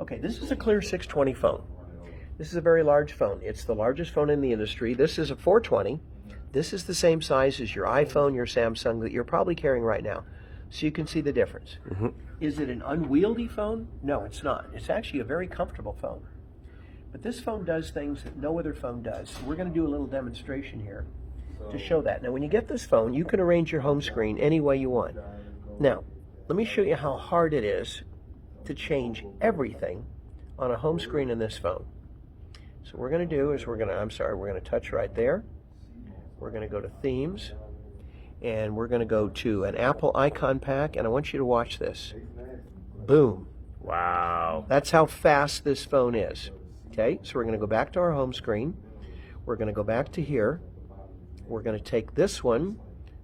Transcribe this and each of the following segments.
Okay, this is a Clear 620 phone. This is a very large phone. It's the largest phone in the industry. This is a 420. This is the same size as your iPhone, your Samsung that you're probably carrying right now. So you can see the difference. Mm-hmm. Is it an unwieldy phone? No, it's not. It's actually a very comfortable phone. But this phone does things that no other phone does. We're going to do a little demonstration here to show that. Now, when you get this phone, you can arrange your home screen any way you want. Now, let me show you how hard it is to change everything on a home screen in this phone. So what we're going to do is we're going to touch right there. We're going to go to Themes, and we're going to go to an Apple icon pack, and I want you to watch this. Boom. Wow. That's how fast this phone is. Okay, so we're going to go back to our home screen. We're going to go back to here. We're going to take this one.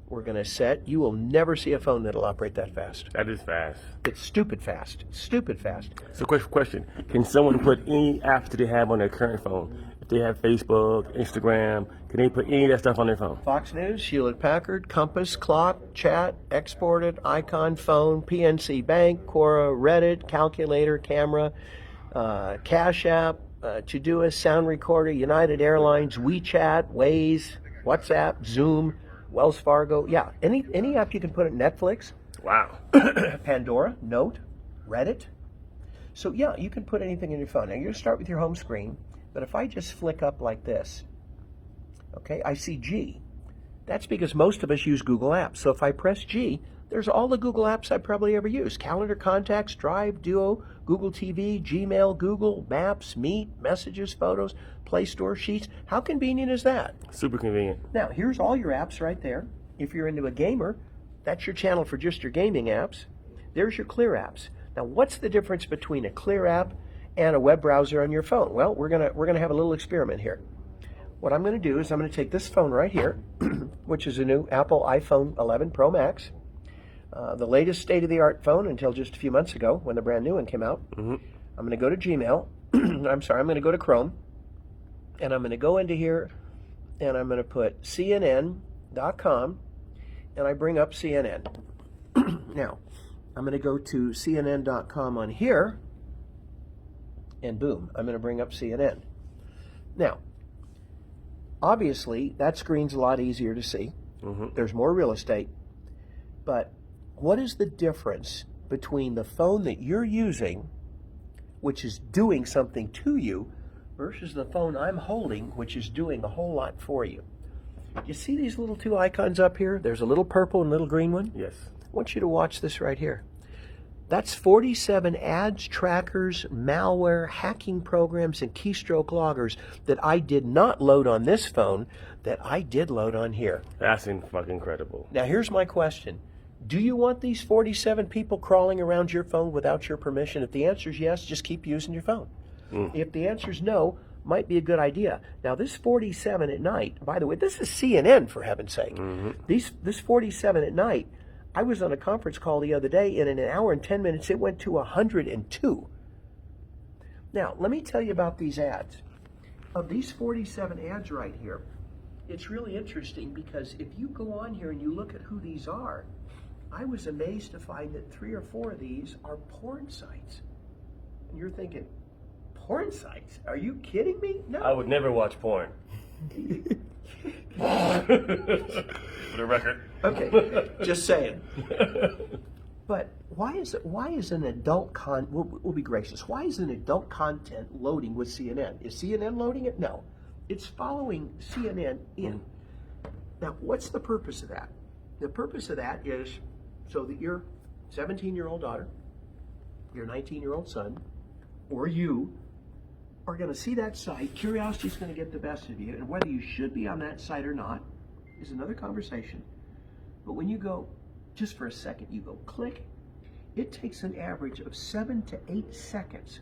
We're going to set. You will never see a phone that'll operate that fast. That is fast. It's stupid fast. Stupid fast. So question. Can someone put any apps that they have on their current phone? If they have Facebook, Instagram, can they put any of that stuff on their phone? Fox News, Hewlett-Packard, Compass, Clock, Chat, Exported, Icon, Phone, PNC Bank, Quora, Reddit, Calculator, Camera, Cash App, Todoist, Sound Recorder, United Airlines, WeChat, Waze, WhatsApp, Zoom, Wells Fargo. Yeah, any app you can put it. Netflix. Wow. Pandora, Note, Reddit. So yeah, you can put anything in your phone. Now you're going to start with your home screen, but if I just flick up like this, okay, I see G. That's because most of us use Google Apps. So if I press G, there's all the Google apps I probably ever use. Calendar, Contacts, Drive, Duo, Google TV, Gmail, Google, Maps, Meet, Messages, Photos, Play Store, Sheets. How convenient is that? Super convenient. Now, here's all your apps right there. If you're into a gamer, that's your channel for just your gaming apps. There's your Clear apps. Now, what's the difference between a Clear app and a web browser on your phone? Well, we're gonna have a little experiment here. What I'm going to do is I'm going to take this phone right here, which is a new Apple iPhone 11 Pro Max. The latest state-of-the-art phone until just a few months ago when the brand new one came out. Mm-hmm. I'm going to go to Gmail. I'm going to go to Chrome. And I'm going to go into here and I'm going to put CNN.com and I bring up CNN. Now, I'm going to go to CNN.com on here and boom, I'm going to bring up CNN. Now, obviously, that screen's a lot easier to see. Mm-hmm. There's more real estate. But what is the difference between the phone that you're using, which is doing something to you, versus the phone I'm holding, which is doing a whole lot for you? You see these little two icons up here? There's a little purple and little green one. Yes. I want you to watch this right here. That's 47 ads, trackers, malware, hacking programs, and keystroke loggers that I did not load on this phone that I did load on here. That's fucking incredible. Now, here's my question. Do you want these 47 people crawling around your phone without your permission? If the answer is yes, just keep using your phone. If the answer is no, might be a good idea. Now, this 47 at night, by the way, this is CNN, for heaven's sake. Mm-hmm. This 47 at night, I was on a conference call the other day, and in an hour and 10 minutes, it went to 102. Now, let me tell you about these ads. Of these 47 ads right here, it's really interesting because if you go on here and you look at who these are, I was amazed to find that 3 or 4 of these are porn sites. And you're thinking, porn sites? Are you kidding me? No. I would never watch porn. For the record. Okay, just saying. But why is an adult we'll be gracious. Why is an adult content loading with CNN? Is CNN loading it? No. It's following CNN in. Now, what's the purpose of that? The purpose of that is so that your 17-year-old daughter, your 19-year-old son, or you are going to see that site. Curiosity is going to get the best of you, and whether you should be on that site or not is another conversation. But when you go, just for a second, you go click, it takes an average of 7 to 8 seconds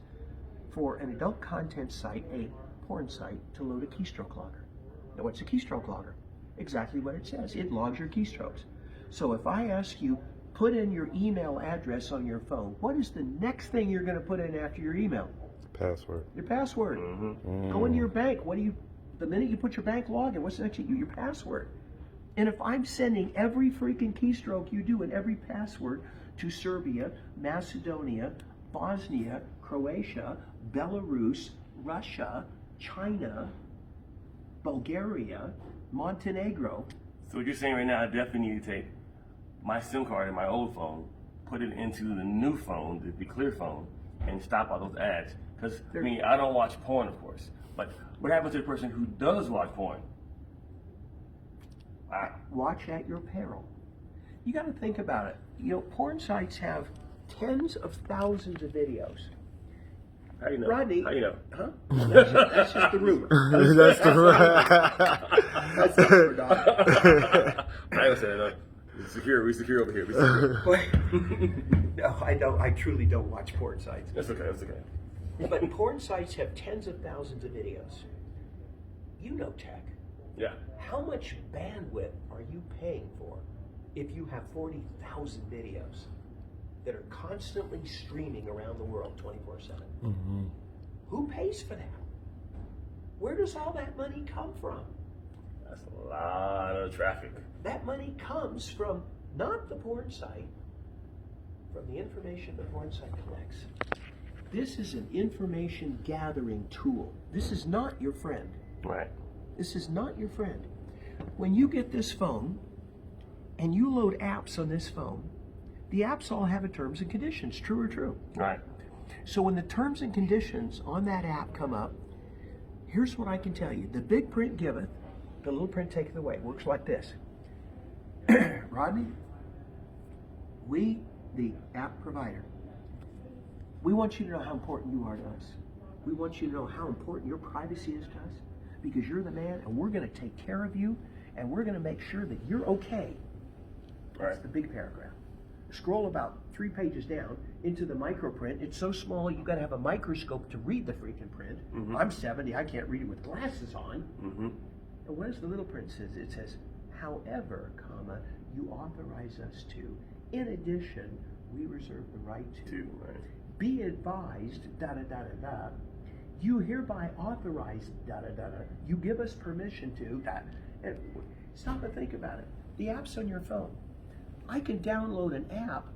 for an adult content site, a porn site, to load a keystroke logger. Now, what's a keystroke logger? Exactly what it says. It logs your keystrokes. So if I ask you, put in your email address on your phone, what is the next thing you're going to put in after your email? Password. Your password. Go into your bank. The minute you put your bank login, what's the next thing? Your password. And if I'm sending every freaking keystroke you do and every password to Serbia, Macedonia, Bosnia, Croatia, Belarus, Russia, China, Bulgaria, Montenegro. So what you're saying right now, I definitely need to take my SIM card in my old phone, put it into the new phone, the clear phone, and stop all those ads. Because, I mean, I don't watch porn, of course. But what happens to the person who does watch porn? Watch at your peril. You got to think about it. You know, porn sites have tens of thousands of videos. How you know? Rodney, How you know? huh? That's just the rumor. That's That's not for Don. I ain't saying that. We secure over here. We secure. No, I don't. I truly don't watch porn sites. That's okay. That's okay. But porn sites have tens of thousands of videos. You know tech. Yeah. How much bandwidth are you paying for if you have 40,000 videos that are constantly streaming around the world 24/7? Mm-hmm. Who pays for that? Where does all that money come from? That's a lot of traffic. That money comes from not the porn site, from the information the porn site collects. This is an information gathering tool. This is not your friend. Right. This is not your friend. When you get this phone and you load apps on this phone, the apps all have a terms and conditions, true or true. Right. So when the terms and conditions on that app come up, here's what I can tell you. The big print giveth, the little print taketh away. It works like this. Rodney, we, the app provider, we want you to know how important you are to us. We want you to know how important your privacy is to us, because you're the man, and we're going to take care of you, and we're going to make sure that you're okay. That's the big paragraph. Scroll about 3 pages down into the microprint. It's so small you got to have a microscope to read the freaking print. Mm-hmm. I'm 70, I can't read it with glasses on. Mm-hmm. And what does the little print says? It says, however, comma, you authorize us to. In addition, we reserve the right to. Right. Be advised, da-da-da-da-da. You hereby authorize, da-da-da-da. You give us permission to, that. And stop and think about it. The app's on your phone. I can download an app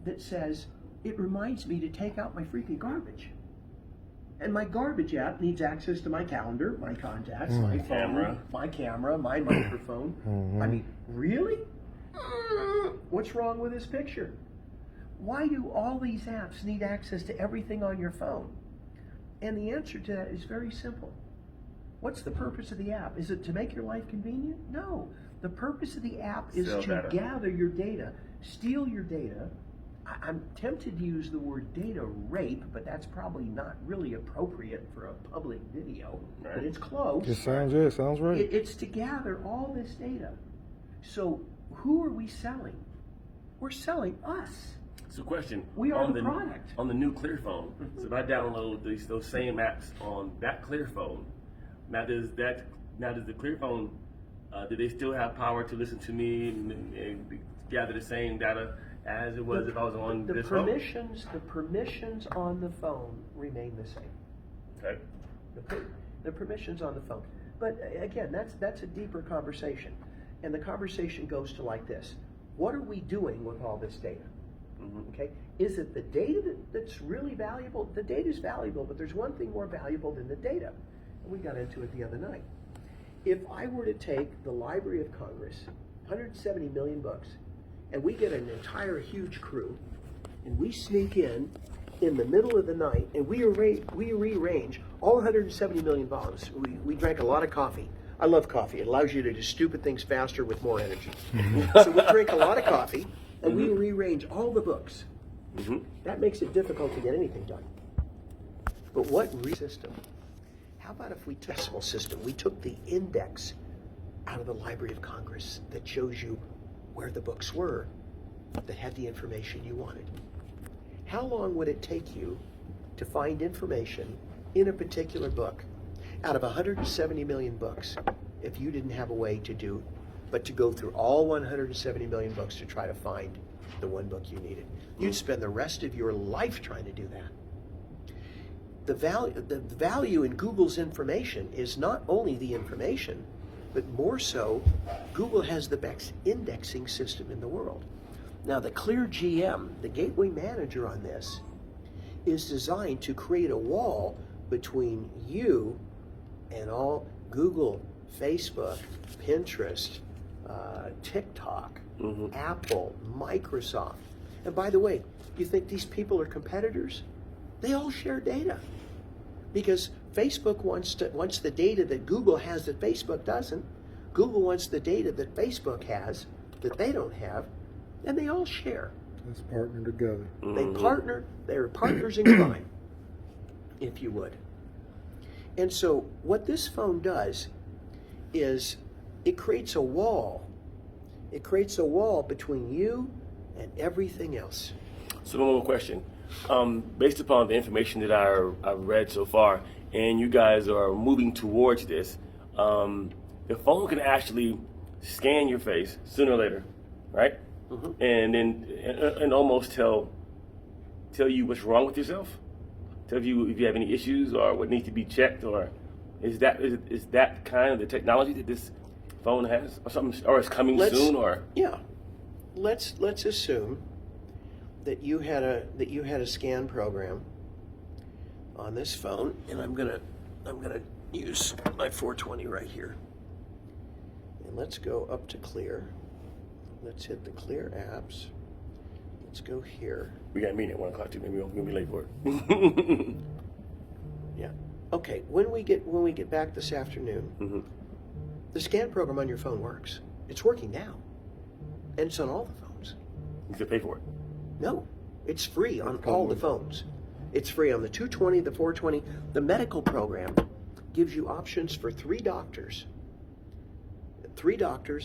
that says, it reminds me to take out my freaking garbage. And my garbage app needs access to my calendar, my contacts, my phone, my camera, my microphone. Mm-hmm. I mean, really? What's wrong with this picture? Why do all these apps need access to everything on your phone? And the answer to that is very simple. What's the purpose of the app? Is it to make your life convenient? No. The purpose of the app is to gather your data, steal your data. I'm tempted to use the word data rape, but that's probably not really appropriate for a public video, but it's close. It sounds right. It's to gather all this data. So who are we selling? We're selling us. So question. We are the product. On the new clear phone, so if I download those same apps on that clear phone, now does the clear phone, do they still have power to listen to me and gather the same data as it was if I was on this phone? The permissions on the phone remain the same. Okay. The permissions on the phone. But again, that's a deeper conversation. And the conversation goes to like this. What are we doing with all this data? Mm-hmm. Okay? Is it the data that's really valuable? The data is valuable, but there's one thing more valuable than the data. And we got into it the other night. If I were to take the Library of Congress, 170 million books, and we get an entire huge crew, and we sneak in the middle of the night, and we rearrange all 170 million volumes. We drank a lot of coffee. I love coffee. It allows you to do stupid things faster with more energy. So we drink a lot of coffee, and we rearrange all the books. Mm-hmm. That makes it difficult to get anything done. But what system? How about if we took a decimal system? We took the index out of the Library of Congress that shows you where the books were that had the information you wanted. How long would it take you to find information in a particular book out of 170 million books if you didn't have a way to do, but to go through all 170 million books to try to find the one book you needed? You'd spend the rest of your life trying to do that. The value in Google's information is not only the information, but more so, Google has the best indexing system in the world. Now, the Clear GM, the gateway manager on this, is designed to create a wall between you and all Google, Facebook, Pinterest, TikTok, Apple, Microsoft. And by the way, you think these people are competitors? They all share data. Because Facebook wants the data that Google has that Facebook doesn't. Google wants the data that Facebook has that they don't have, and they all share. Let's partner together. They're partners in crime, if you would. And so what this phone does is it creates a wall. It creates a wall between you and everything else. So one more question. Based upon the information that I've read so far, and you guys are moving towards this, the phone can actually scan your face sooner or later, right? And then and almost tell you what's wrong with yourself, tell you if you have any issues or what needs to be checked, or is that kind of the technology that this phone has, or something, or it's coming soon, or yeah. Let's assume that you had a scan program on this phone, and I'm gonna use my 420 right here, and let's go up to clear. Let's hit the clear apps. Let's go here. We got a meeting at 1 o'clock too. Maybe we'll be late for it. Yeah. Okay. When we get back this afternoon, the scan program on your phone works. It's working now, and it's on all the phones. You have to pay for it. No, it's free on all the phones. It's free on the 220, the 420. The medical program gives you options for 3 doctors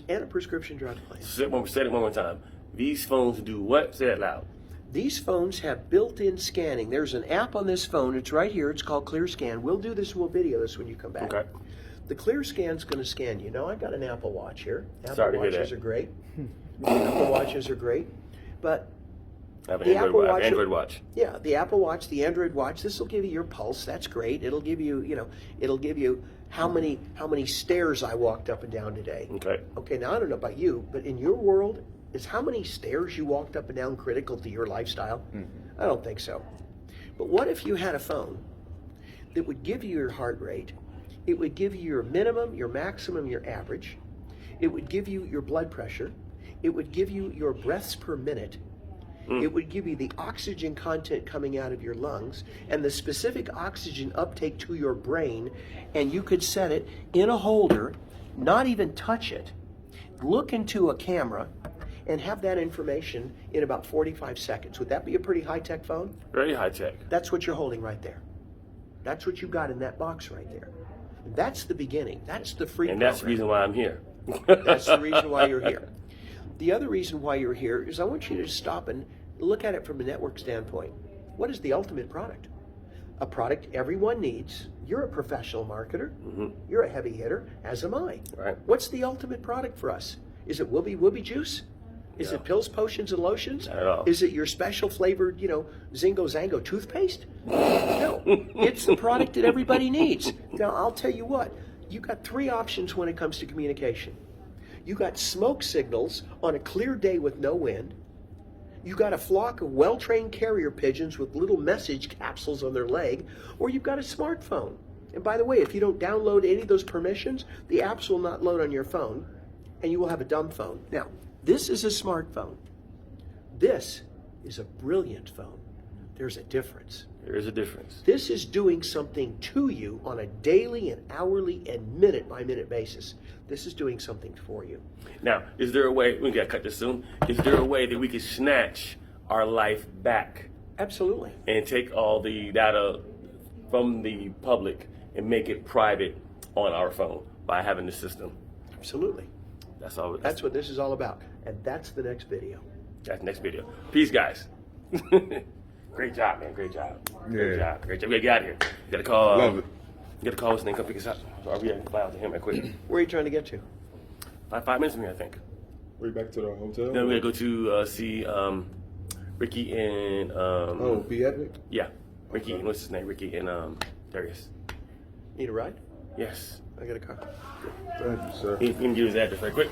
and a prescription drug plan. Say it one more time. These phones do what? Say it loud. These phones have built-in scanning. There's an app on this phone. It's right here. It's called ClearScan. We'll do this. We'll video this when you come back. Okay. The ClearScan's going to scan you. Now, I've got an Apple Watch here. Sorry to Apple hear Watches that. are great. Apple Watches are great. But I have an the Android Watch. Yeah, the Apple Watch, the Android Watch, this will give you your pulse. That's great. It'll give you, it'll give you how many stairs I walked up and down today. Okay. Okay, now I don't know about you, but in your world, is how many stairs you walked up and down critical to your lifestyle? I don't think so. But what if you had a phone that would give you your heart rate? It would give you your minimum, your maximum, your average. It would give you your blood pressure. It would give you your breaths per minute. It would give you the oxygen content coming out of your lungs and the specific oxygen uptake to your brain, and you could set it in a holder, not even touch it, look into a camera, and have that information in about 45 seconds. Would that be a pretty high-tech phone? Very high tech. That's what you're holding right there. That's what you got in that box right there. That's the beginning. That's the free And program. that's the reason why I'm here. That's the reason why you're here. The other reason why you're here is I want you to stop and look at it from a network standpoint. What is the ultimate product? A product everyone needs. You're a professional marketer. You're a heavy hitter, as am I. Right. What's the ultimate product for us? Is it Whoopie juice? Is it pills, potions, and lotions? Not at all. Is it your special flavored, Zingo Zango toothpaste? No. It's the product that everybody needs. Now, I'll tell you what. You got 3 options when it comes to communication. You got smoke signals on a clear day with no wind. You got a flock of well-trained carrier pigeons with little message capsules on their leg, or you've got a smartphone. And by the way, if you don't download any of those permissions, the apps will not load on your phone, and you will have a dumb phone. Now, this is a smartphone. This is a brilliant phone. There's a difference. There is a difference. This is doing something to you on a daily and hourly and minute-by-minute basis. This is doing something for you. Now, is there a way, we gotta cut this soon, is there a way that we could snatch our life back Absolutely. and take all the data from the public and make it private on our phone by having the system? Absolutely. That's all. That's what this is all about. And that's the next video. That's the next video. Peace, guys. Great job, man. Great job. Great Yeah. job. Great job. We gotta get out of here. You gotta call. Love it. You gotta call us and then come pick us up. Or we gotta fly out to him right quick. Where are you trying to get to? 5 minutes from here, I think. We back to the hotel? Then we gotta go to see Ricky and Oh, be epic? yeah, Ricky. What's his name? Ricky and Darius. Need a ride? Yes. I got a car. Thank you, sir. He can give his address right quick.